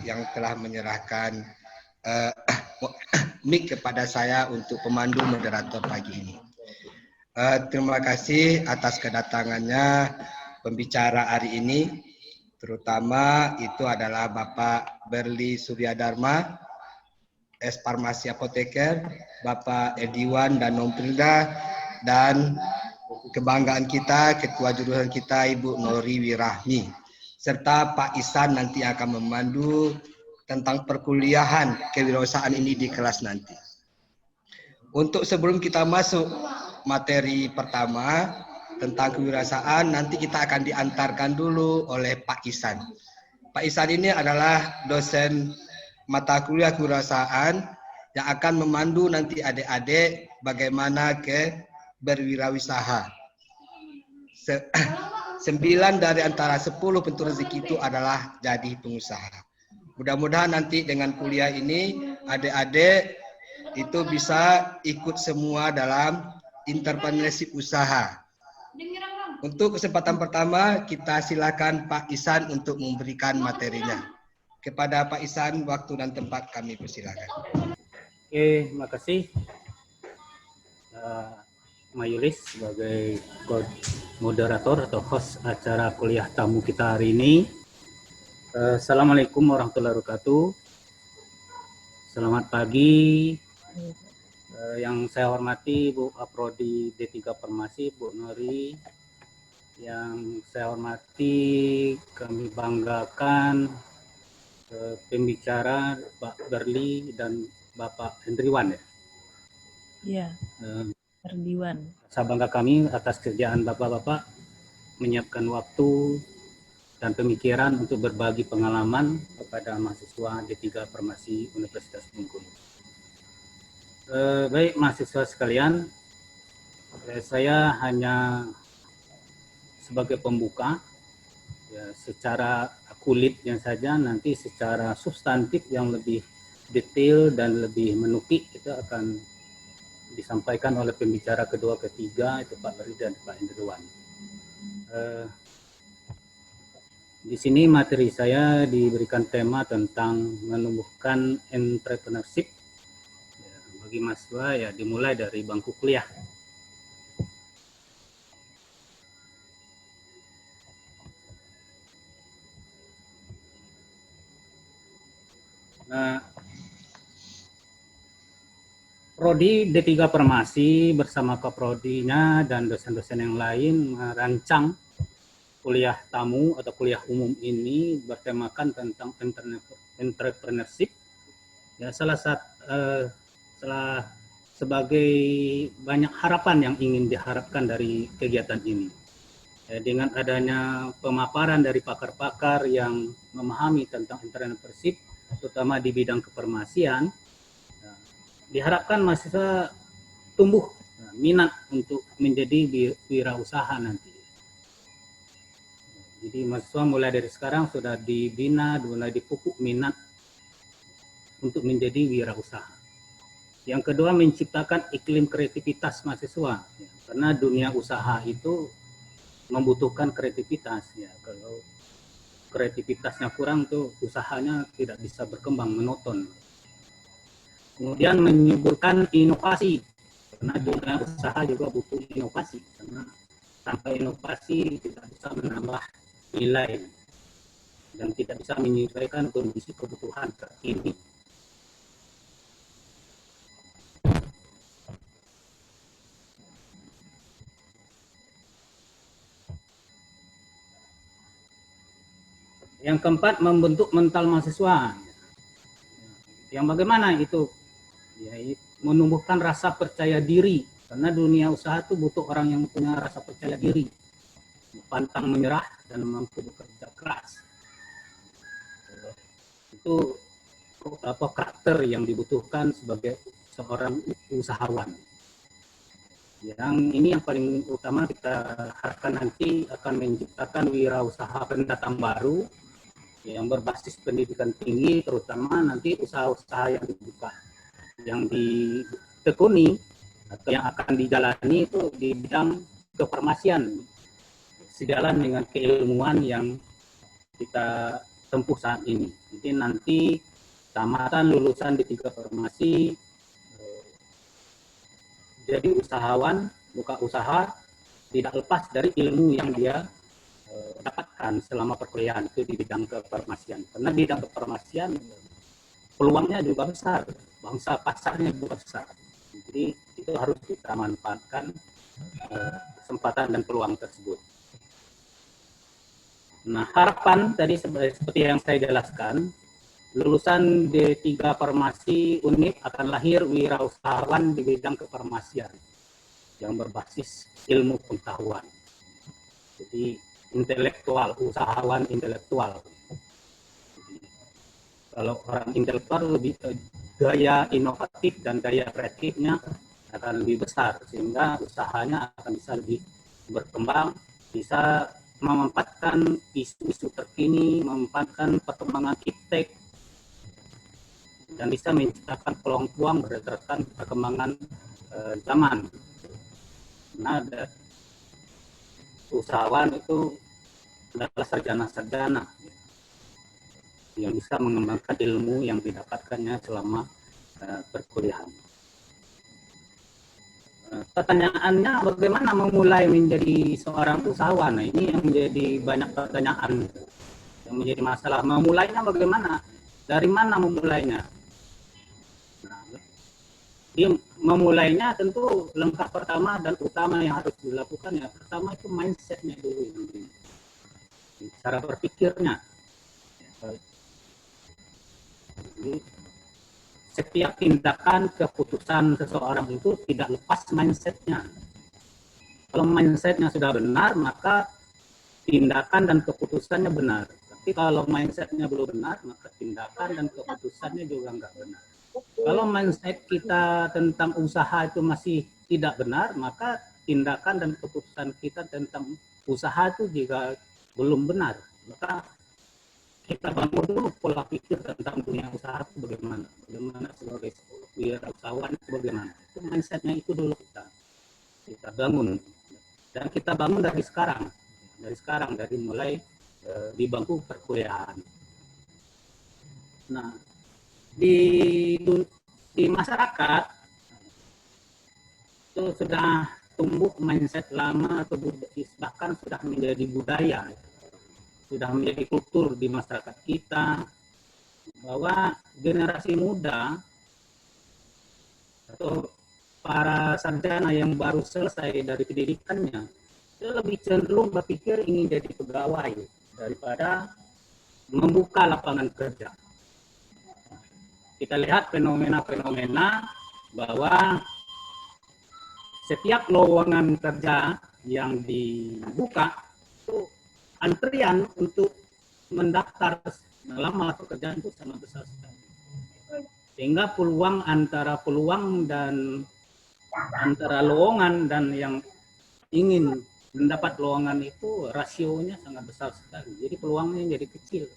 yang telah menyerahkan mic kepada saya untuk pemandu moderator pagi ini. Terima kasih atas kedatangannya pembicara hari ini, terutama itu adalah Bapak Berli Suryadharma, S-Farmasi Apoteker, Bapak Ediwan dan Nomprilda, dan kebanggaan kita, Ketua Jurusan kita Ibu Nori Wirahmi, serta Pak Isan nanti akan memandu tentang perkuliahan kewirausahaan ini di kelas nanti. Untuk sebelum kita masuk materi pertama tentang kewirausahaan, nanti kita akan diantarkan dulu oleh Pak Isan. Pak Isan ini adalah dosen mata kuliah kewirausahaan yang akan memandu nanti adik-adik bagaimana berwirausaha. 9 dari antara 10 pintu rezeki itu adalah jadi pengusaha. Mudah-mudahan nanti dengan kuliah ini adik-adik itu bisa ikut semua dalam entrepreneurship usaha. Untuk kesempatan pertama kita silakan Pak Isan untuk memberikan materinya. Kepada Pak Isan, waktu dan tempat kami persilakan. Oke, makasih Mayulis sebagai moderator atau host acara kuliah tamu kita hari ini. Assalamualaikum warahmatullahi wabarakatuh. Selamat pagi. Yang saya hormati Bu Aprodi D3 Farmasi, Bu Nori. Yang saya hormati, kami banggakan pembicara Pak Berli dan Bapak Hendriwan ya. Iya. Hendriwan. Saya bangga kami atas kerjaan Bapak-bapak menyiapkan waktu dan pemikiran untuk berbagi pengalaman kepada mahasiswa D3 Farmasi Universitas Bengkulu. Baik mahasiswa sekalian, saya hanya sebagai pembuka, ya, secara kulitnya saja, nanti secara substantif yang lebih detail dan lebih menukik itu akan disampaikan oleh pembicara kedua ketiga, itu Pak Berli dan Pak Hendriwan. Di sini materi saya diberikan tema tentang menumbuhkan entrepreneurship ya, bagi mahasiswa ya, dimulai dari bangku kuliah. Nah, Prodi D3 Farmasi bersama Kaprodinya dan dosen-dosen yang lain merancang kuliah tamu atau kuliah umum ini bertemakan tentang entrepreneurship. Ya, sebagai banyak harapan yang ingin diharapkan dari kegiatan ini. Ya, dengan adanya pemaparan dari pakar-pakar yang memahami tentang entrepreneurship, terutama di bidang kefarmasian, ya, diharapkan mahasiswa tumbuh minat untuk menjadi wirausaha nanti. Jadi mahasiswa mulai dari sekarang sudah dibina, mulai dipupuk minat untuk menjadi wirausaha. Yang kedua, menciptakan iklim kreativitas mahasiswa, ya, karena dunia usaha itu membutuhkan kreativitas. Ya. Kalau kreativitasnya kurang, tuh usahanya tidak bisa berkembang, monoton. Kemudian menyuburkan inovasi, karena dunia usaha juga butuh inovasi, karena tanpa inovasi tidak bisa menambah nilai dan tidak bisa menyesuaikan kondisi kebutuhan terkini. Yang keempat, membentuk mental mahasiswa. Yang bagaimana itu? Ya, menumbuhkan rasa percaya diri, karena dunia usaha itu butuh orang yang punya rasa percaya diri, pantang menyerah dan mampu bekerja keras. Itu karakter yang dibutuhkan sebagai seorang usahawan. Yang ini yang paling utama kita harapkan nanti akan menciptakan wirausaha pendatang baru yang berbasis pendidikan tinggi, terutama nanti usaha-usaha yang dibuka, yang ditekuni atau yang akan dijalani itu di bidang kefarmasian, sejalan dengan keilmuan yang kita tempuh saat ini. Jadi nanti tamatan lulusan di 3 formasi jadi usahawan, buka usaha, tidak lepas dari ilmu yang dia dapatkan selama perkuliahan itu di bidang kefarmasian. Karena bidang kefarmasian peluangnya juga besar, bangsa pasarnya juga besar. Jadi itu harus kita manfaatkan kesempatan dan peluang tersebut. Nah, harapan tadi seperti yang saya jelaskan, lulusan D3 Farmasi UNIF akan lahir wirausahawan di bidang kefarmasian yang berbasis ilmu pengetahuan. Jadi intelektual, usahawan intelektual. Kalau orang intelektual lebih daya inovatif dan daya kreatifnya akan lebih besar, sehingga usahanya akan bisa lebih berkembang, bisa memanfaatkan isu-isu terkini, memanfaatkan perkembangan iptek, dan bisa menciptakan peluang-peluang berdasarkan perkembangan zaman. Nah, usahawan itu adalah sarjana-sarjana yang bisa mengembangkan ilmu yang didapatkannya selama perkuliahan. Pertanyaannya, bagaimana memulai menjadi seorang usahawan? Nah, ini yang menjadi banyak pertanyaan, yang menjadi masalah. Memulainya bagaimana? Dari mana memulainya? Dia memulainya tentu langkah pertama dan utama yang harus dilakukan ya, pertama itu mindsetnya dulu, cara berpikirnya. Jadi, setiap tindakan keputusan seseorang itu tidak lepas mindsetnya. Kalau mindsetnya sudah benar, maka tindakan dan keputusannya benar. Tapi kalau mindsetnya belum benar, maka tindakan dan keputusannya juga enggak benar. Kalau mindset kita tentang usaha itu masih tidak benar, maka tindakan dan keputusan kita tentang usaha itu juga belum benar. Maka kita bangun dulu pola pikir tentang dunia usaha itu bagaimana. Bagaimana sebagai wirausahawan itu bagaimana. Itu mindsetnya itu dulu kita bangun. Dan kita bangun dari sekarang. Dari mulai di bangku perkuliahan. Nah, di masyarakat itu sudah tumbuh mindset lama atau bahkan sudah menjadi budaya, sudah menjadi kultur di masyarakat kita bahwa generasi muda atau para sarjana yang baru selesai dari pendidikannya itu lebih cenderung berpikir ingin jadi pegawai daripada membuka lapangan kerja. Kita lihat fenomena-fenomena bahwa setiap lowongan kerja yang dibuka itu antrian untuk mendaftar melamar pekerjaan itu sangat besar sekali. Sehingga antara lowongan dan yang ingin mendapat lowongan itu rasionya sangat besar sekali. Jadi peluangnya jadi kecil.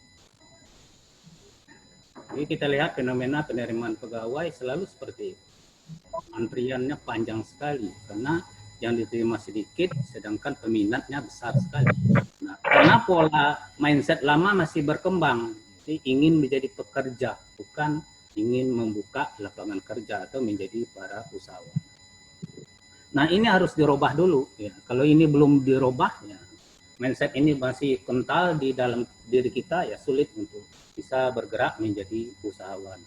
Jadi kita lihat fenomena penerimaan pegawai selalu seperti itu. Antriannya panjang sekali karena yang diterima sedikit sedangkan peminatnya besar sekali. Nah, karena pola mindset lama masih berkembang, jadi ingin menjadi pekerja, bukan ingin membuka lapangan kerja atau menjadi para usahawan. Nah, ini harus dirubah dulu ya. Kalau ini belum dirubah ya, mindset ini masih kental di dalam diri kita ya, sulit untuk bisa bergerak menjadi usahawan.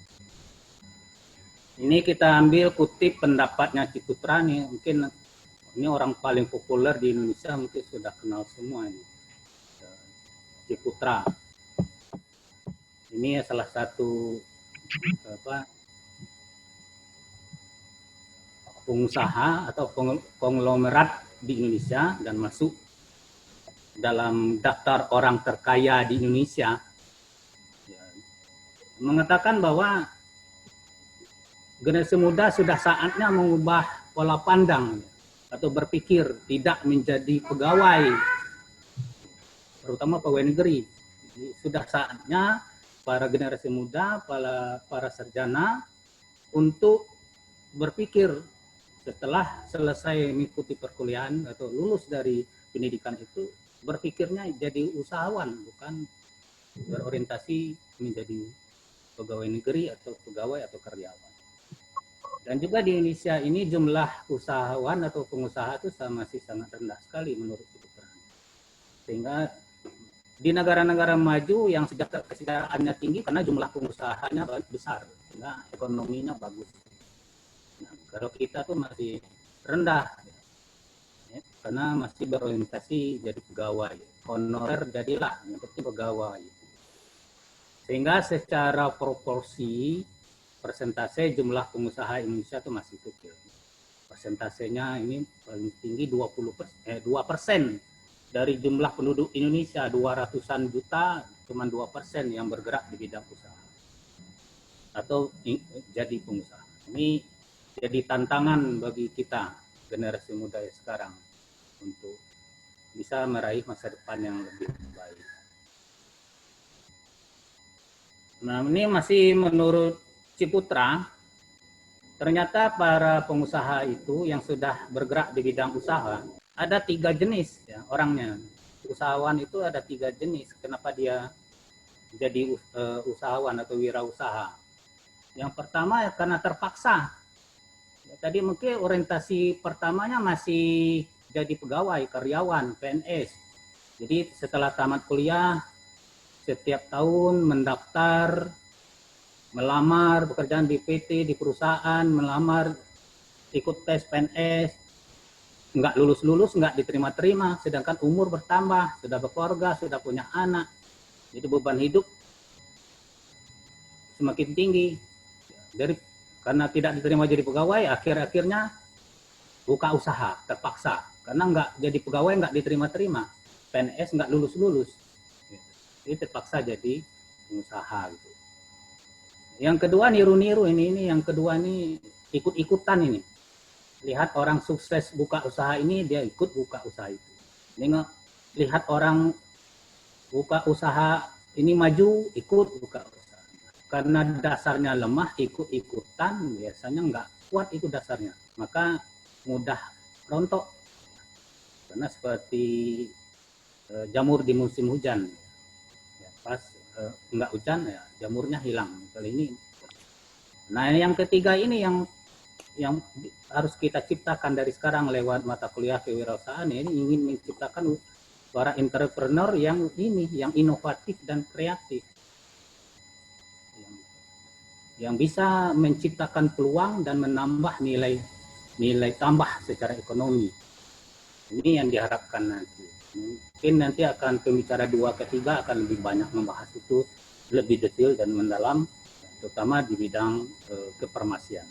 Ini kita ambil kutip pendapatnya Ciputra nih, mungkin ini orang paling populer di Indonesia, mungkin sudah kenal semua ini. Ciputra. Ini salah satu pengusaha atau konglomerat di Indonesia dan masuk dalam daftar orang terkaya di Indonesia, mengatakan bahwa generasi muda sudah saatnya mengubah pola pandang atau berpikir tidak menjadi pegawai, terutama pegawai negeri. Jadi, sudah saatnya para generasi muda, para sarjana untuk berpikir setelah selesai mengikuti perkuliahan atau lulus dari pendidikan itu, berpikirnya jadi usahawan, bukan berorientasi menjadi pegawai negeri atau pegawai atau karyawan. Dan juga di Indonesia ini jumlah usahawan atau pengusaha itu masih sangat rendah sekali menurut Ciputra. Sehingga di negara-negara maju yang kesejahteraannya tinggi karena jumlah pengusahanya besar, sehingga ekonominya bagus. Nah, kalau kita tuh masih rendah, ya, karena masih berorientasi jadi pegawai, honorer jadilah, yang penting pegawai. Sehingga secara proporsi persentase jumlah pengusaha Indonesia itu masih kecil. Persentasenya ini paling tinggi 2% dari jumlah penduduk Indonesia 200-an juta, cuma 2% yang bergerak di bidang usaha atau jadi pengusaha. Ini jadi tantangan bagi kita generasi muda sekarang untuk bisa meraih masa depan yang lebih baik. Nah, ini masih menurut Ciputra, ternyata para pengusaha itu yang sudah bergerak di bidang usaha ada 3 jenis ya orangnya. Usahawan itu ada 3 jenis. Kenapa dia jadi usahawan atau wirausaha? Yang pertama ya karena terpaksa. Ya, tadi mungkin orientasi pertamanya masih jadi pegawai, karyawan, PNS. Jadi setelah tamat kuliah, setiap tahun mendaftar, melamar pekerjaan di PT, di perusahaan, melamar, ikut tes PNS, nggak lulus-lulus, nggak diterima-terima, sedangkan umur bertambah, sudah berkeluarga, sudah punya anak, jadi beban hidup semakin tinggi. Karena tidak diterima jadi pegawai, akhirnya buka usaha, terpaksa. Karena nggak jadi pegawai, nggak diterima-terima, PNS nggak lulus-lulus, jadi terpaksa jadi pengusaha. Gitu. Yang kedua niru-niru ini yang kedua ini ikut-ikutan ini. Lihat orang sukses buka usaha ini, dia ikut buka usaha itu. Nengok, lihat orang buka usaha ini maju, ikut buka usaha. Karena dasarnya lemah, ikut-ikutan, biasanya nggak kuat itu dasarnya. Maka mudah rontok. Karena seperti jamur di musim hujan. Ya, pas nggak hujan, ya jamurnya hilang. Kali ini. Nah, yang ketiga ini yang harus kita ciptakan dari sekarang lewat mata kuliah kewirausahaan ini, ingin menciptakan para entrepreneur yang inovatif dan kreatif, yang bisa menciptakan peluang dan menambah nilai tambah secara ekonomi. Ini yang diharapkan nanti. Mungkin nanti akan pembicara 2 ketiga akan lebih banyak membahas itu lebih detail dan mendalam, terutama di bidang kefarmasian.